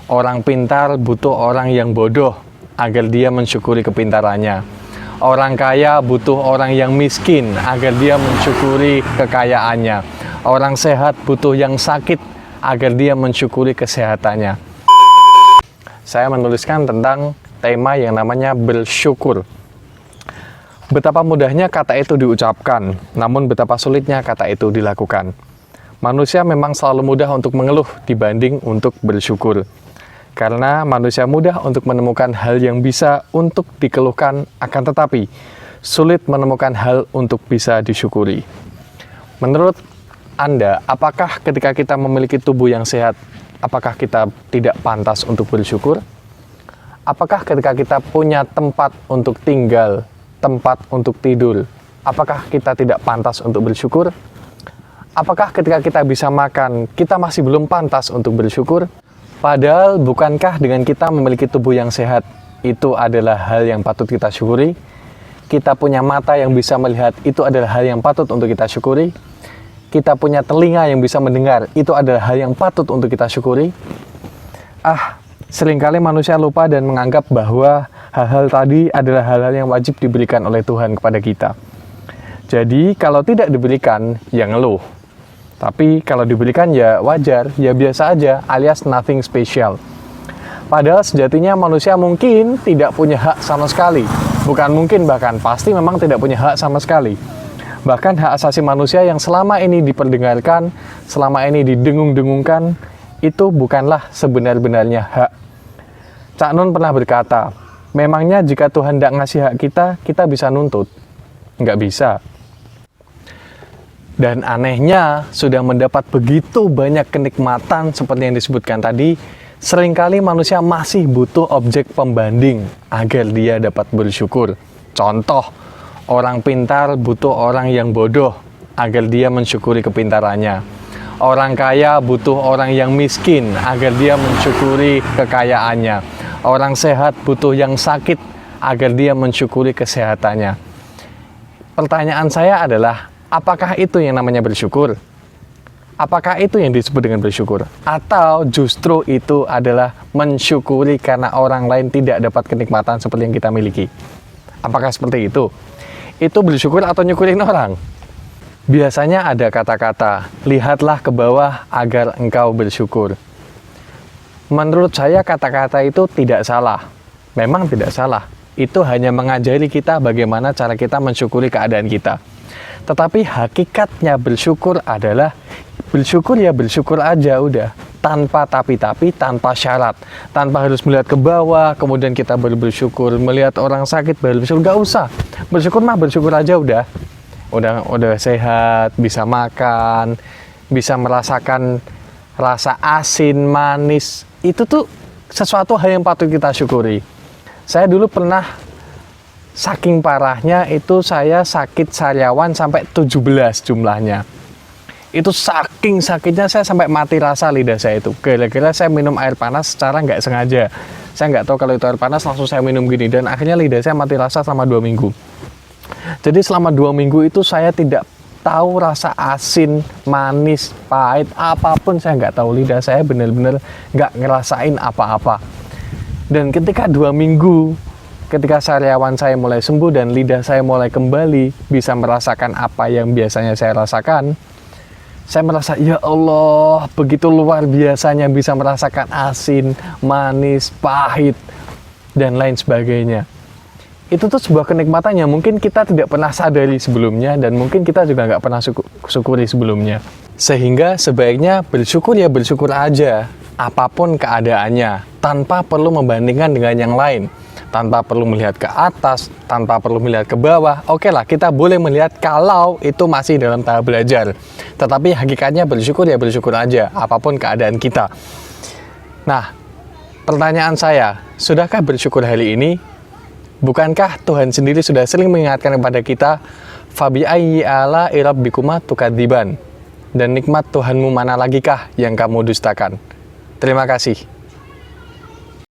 Orang pintar butuh orang yang bodoh agar dia mensyukuri kepintarannya. Orang kaya butuh orang yang miskin agar dia mensyukuri kekayaannya. Orang sehat butuh yang sakit agar dia mensyukuri kesehatannya. Saya menuliskan tentang tema yang namanya bersyukur. Betapa mudahnya kata itu diucapkan, namun betapa sulitnya kata itu dilakukan. Manusia memang selalu mudah untuk mengeluh dibanding untuk bersyukur. Karena manusia mudah untuk menemukan hal yang bisa untuk dikeluhkan, akan tetapi sulit menemukan hal untuk bisa disyukuri. Menurut Anda, apakah ketika kita memiliki tubuh yang sehat, apakah kita tidak pantas untuk bersyukur? Apakah ketika kita punya tempat untuk tinggal, tempat untuk tidur, apakah kita tidak pantas untuk bersyukur? Apakah ketika kita bisa makan, kita masih belum pantas untuk bersyukur? Padahal bukankah dengan kita memiliki tubuh yang sehat, itu adalah hal yang patut kita syukuri? Kita punya mata yang bisa melihat, itu adalah hal yang patut untuk kita syukuri? Kita punya telinga yang bisa mendengar, itu adalah hal yang patut untuk kita syukuri? Seringkali manusia lupa dan menganggap bahwa hal-hal tadi adalah hal-hal yang wajib diberikan oleh Tuhan kepada kita. Jadi kalau tidak diberikan, ya ngeluh. Tapi kalau diberikan ya wajar, ya biasa aja, alias nothing special. Padahal sejatinya manusia mungkin tidak punya hak sama sekali. Bukan mungkin, bahkan pasti memang tidak punya hak sama sekali. Bahkan hak asasi manusia yang selama ini diperdengarkan, selama ini didengung-dengungkan, itu bukanlah sebenar-benarnya hak. Cak Nun pernah berkata, memangnya jika Tuhan tidak ngasih hak kita, kita bisa nuntut? Nggak bisa. Dan anehnya, sudah mendapat begitu banyak kenikmatan seperti yang disebutkan tadi, seringkali manusia masih butuh objek pembanding agar dia dapat bersyukur. Contoh, orang pintar butuh orang yang bodoh agar dia mensyukuri kepintarannya. Orang kaya butuh orang yang miskin agar dia mensyukuri kekayaannya. Orang sehat butuh yang sakit agar dia mensyukuri kesehatannya. Pertanyaan saya adalah, apakah itu yang namanya bersyukur? Apakah itu yang disebut dengan bersyukur? Atau justru itu adalah mensyukuri karena orang lain tidak dapat kenikmatan seperti yang kita miliki? Apakah seperti itu? Itu bersyukur atau nyukurin orang? Biasanya ada kata-kata, lihatlah ke bawah agar engkau bersyukur. Menurut saya kata-kata itu tidak salah. Memang tidak salah. Itu hanya mengajari kita bagaimana cara kita mensyukuri keadaan kita. Tetapi hakikatnya bersyukur adalah bersyukur ya bersyukur aja udah. Tanpa tapi-tapi, tanpa syarat. Tanpa harus melihat ke bawah, kemudian kita baru bersyukur. Melihat orang sakit baru bersyukur. Nggak usah. Bersyukur mah bersyukur aja udah. Udah sehat, bisa makan, bisa merasakan rasa asin, manis. Itu tuh sesuatu hal yang patut kita syukuri. Saya dulu pernah saking parahnya itu saya sakit sariawan sampai 17 jumlahnya. Itu saking sakitnya saya sampai mati rasa lidah saya itu. Gara-gara saya minum air panas secara nggak sengaja. Saya nggak tahu kalau itu air panas, langsung saya minum gini. Dan akhirnya lidah saya mati rasa selama 2 minggu. Jadi selama 2 minggu itu saya tidak tahu rasa asin, manis, pahit, apapun saya nggak tahu. Lidah saya benar-benar nggak ngerasain apa-apa. Dan ketika 2 minggu, ketika sariawan saya mulai sembuh dan lidah saya mulai kembali bisa merasakan apa yang biasanya saya rasakan, saya merasa, ya Allah, begitu luar biasanya bisa merasakan asin, manis, pahit, dan lain sebagainya. Itu tuh sebuah kenikmatan yang mungkin kita tidak pernah sadari sebelumnya dan mungkin kita juga nggak pernah syukuri sebelumnya. Sehingga sebaiknya bersyukur ya bersyukur aja, apapun keadaannya, tanpa perlu membandingkan dengan yang lain. Tanpa perlu melihat ke atas, tanpa perlu melihat ke bawah. Oke lah, kita boleh melihat kalau itu masih dalam tahap belajar. Tetapi hakikatnya bersyukur ya bersyukur aja, apapun keadaan kita. Nah, pertanyaan saya, sudahkah bersyukur hari ini? Bukankah Tuhan sendiri sudah sering mengingatkan kepada kita, Fabi ayyi ala'i rabbikuma tukadziban? Dan nikmat Tuhanmu mana lagikah yang kamu dustakan? Terima kasih.